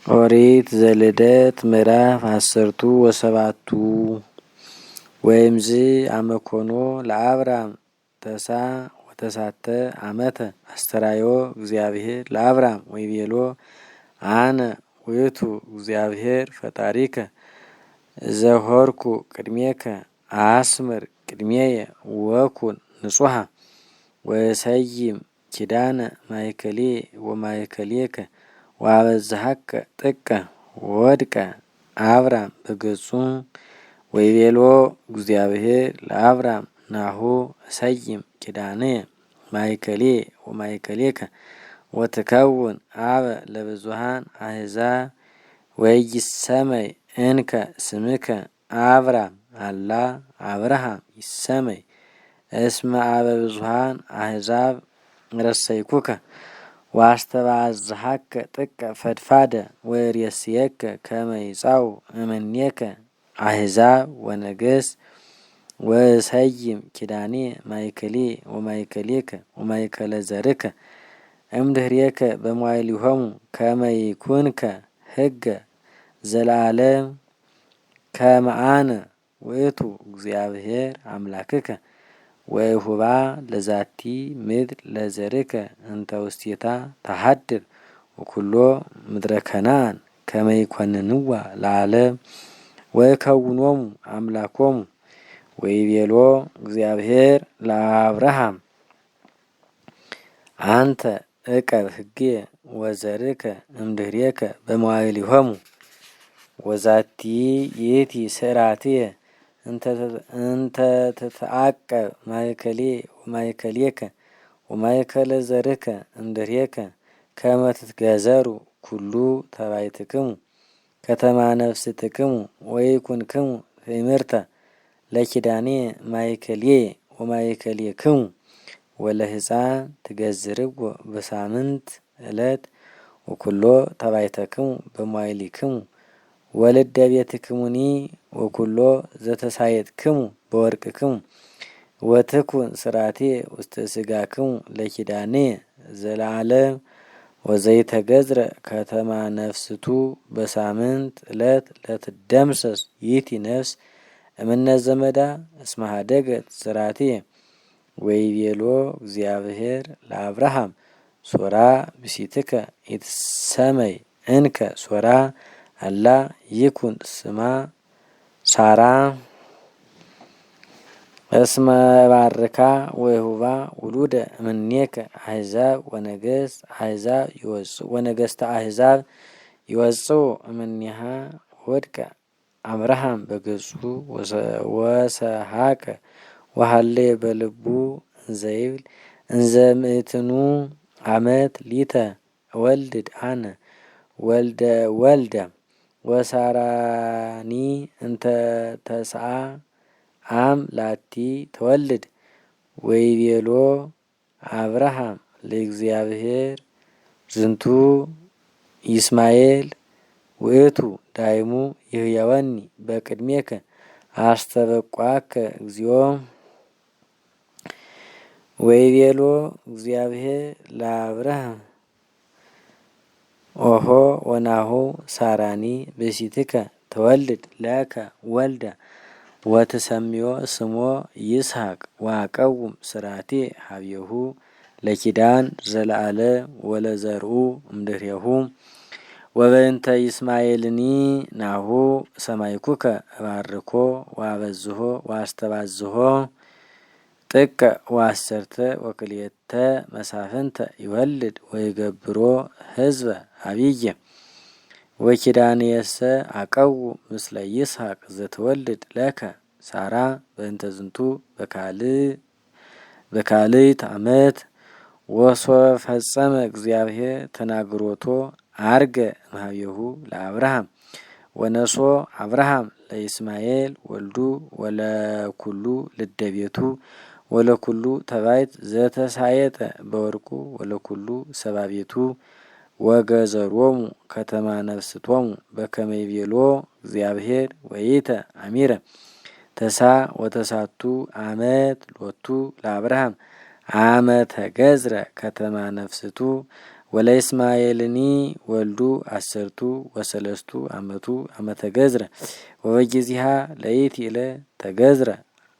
ኦሪት ዘልደት ምዕራፍ 17 ወይምዝ አመኮኖ ለአብራም ተሳ ወተሳተ አመተ አስተራዮ እግዚአብሔር ለአብራም ወይቤሎ አነ ውእቱ እግዚአብሔር ፈጣሪከ ዘሆርኩ ቅድሜከ አስምር ቅድሜየ ወኩን ንጹሐ ወሰይም ኪዳነ ማእከሌ ወማእከሌከ ወአበዝሐከ ጥቀ ወድቀ አብራም በገጹ ወይቤሎ እግዚአብሔር ለአብራም ናሁ እሰይም ኪዳንየ ማእከሌ ወማእከሌከ ወትከውን አበ ለብዙኃን አሕዛብ ወይሰመይ እንከ ስምከ አብራም አላ አብርሃም ይሰመይ እስመ አበ ብዙኃን አሕዛብ ረሰይኩከ ዋስተባዝሐከ ጥቀ ፈድፋደ ወርእየስየከ ከመ ይጻኡ እምኔከ አሕዛብ ወነገሥት ወሰይም ኪዳኔ ማእከሌ ወማእከሌከ ወማእከለ ዘርከ እምድኅሬከ በመዋዕሊሆሙ ከመ ይኩንከ ሕገ ዘለዓለም ከመ አነ ውእቱ እግዚአብሔር አምላክከ ወይሁባ ለዛቲ ምድር ለዘርከ እንተ ውስቴታ ተሃድር ወኩሎ ምድረ ከነዓን ከመ ይኰንንዋ ለዓለም ወይከውኖሙ አምላኮሙ። ወይቤሎ እግዚአብሔር ለአብርሃም አንተ ዕቀብ ሕግየ ወዘርከ እምድኅሬከ በመዋዕሊሆሙ ወዛቲ ይእቲ ስርዓትየ እንተ ትትዓቀብ ማእከሌ ወማእከሌከ ወማእከለ ዘርከ እምድኅሬከ ከመ ትትገዘሩ ኩሉ ተባይትክሙ ከተማ ነፍስትክሙ ወይኩንክሙ ትእምርተ ለኪዳኔ ማእከልየ ወማእከሌክሙ ወለሕፃን ትገዝርዎ በሳምንት ዕለት ወኩሎ ተባይተክሙ በመዋዕሊክሙ ወልደ ቤትክሙኒ ወኩሎ ዘተሳየጥክሙ በወርቅክሙ ወትኩን ስርዓትየ ውስተ ሥጋክሙ ለኪዳኔ ዘለዓለም ወዘይተገዝረ ከተማ ነፍስቱ በሳምንት ዕለት ለትደምሰስ ይእቲ ነፍስ እምነ ዘመዳ እስመ ኀደገት ስርዓትየ። ወይቤሎ እግዚአብሔር ለአብርሃም ሶራ ብእሲትከ ኢትሰመይ እንከ ሶራ አላ ይኩን ስማ ሳራ እስመ ባርካ ወይሁባ ውሉደ እምኔከ አሕዛብ ወነገሥት አሕዛብ ይወጽኡ ወነገሥተ አሕዛብ ይወጽኡ እምኔሃ ወድቀ አብርሃም በገጹ ወሰሐቀ ወሀለየ በልቡ እንዘይብል እንዘ ምእትኑ ዓመት ሊተ እወልድ አነ ወልደ ወልደ ወሳራኒ እንተ ተስዓ አም ላቲ ተወልድ። ወይቤሎ አብርሃም ለእግዚአብሔር ዝንቱ ይስማኤል ውእቱ ዳይሙ ይህየወኒ በቅድሜከ አስተበቋከ እግዚኦ። ወይቤሎ እግዚአብሔር ለአብርሃም ኦሆ ወናሁ ሳራኒ ብእሲትከ ተወልድ ለከ ወልደ ወትሰምዮ ስሞ ይስሐቅ ወአቀውም ስርዓትየ ኀቤሁ ለኪዳን ዘለዓለም ወለዘርኡ እምድኅሬሁ። ወበእንተ ይስማኤልኒ ናሁ ሰማይኩከ እባርኮ ወአበዝሖ ወአስተባዝሖ ጥቀ ወአሰርተ ወክልኤተ መሳፍንተ ይወልድ ወይገብሮ ሕዝበ ዐቢየ። ወኪዳንየሰ አቀውም ምስለ ይስሐቅ ዘትወልድ ለከ ሳራ በእንተ ዝንቱ በካልእት ዓመት። ወሶፈጸመ እግዚአብሔር ተናግሮቶ አርገ እምኀቤሁ ለአብርሃም ወነሶ አብርሃም ለይስማኤል ወልዱ ወለኩሉ ልደ ቤቱ ወለኩሉ ተባይት ዘተሳየጠ በወርቁ ወለኩሉ ሰባ ቤቱ ወገዘሮሙ ከተማ ነፍስቶሙ በከመ ይቤሎ እግዚአብሔር ወይተ አሚረ ተሳ ወተሳቱ አመት ሎቱ ለአብርሃም አመተ ገዝረ ከተማ ነፍስቱ ወለእስማኤልኒ ወልዱ 13 ዓመቱ አመተ ገዝረ ወበጊዜሃ ለይእቲ ዕለት ተገዝረ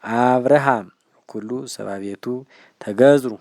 አብርሃም ኩሉ ሰባቤቱ ተገዝሩ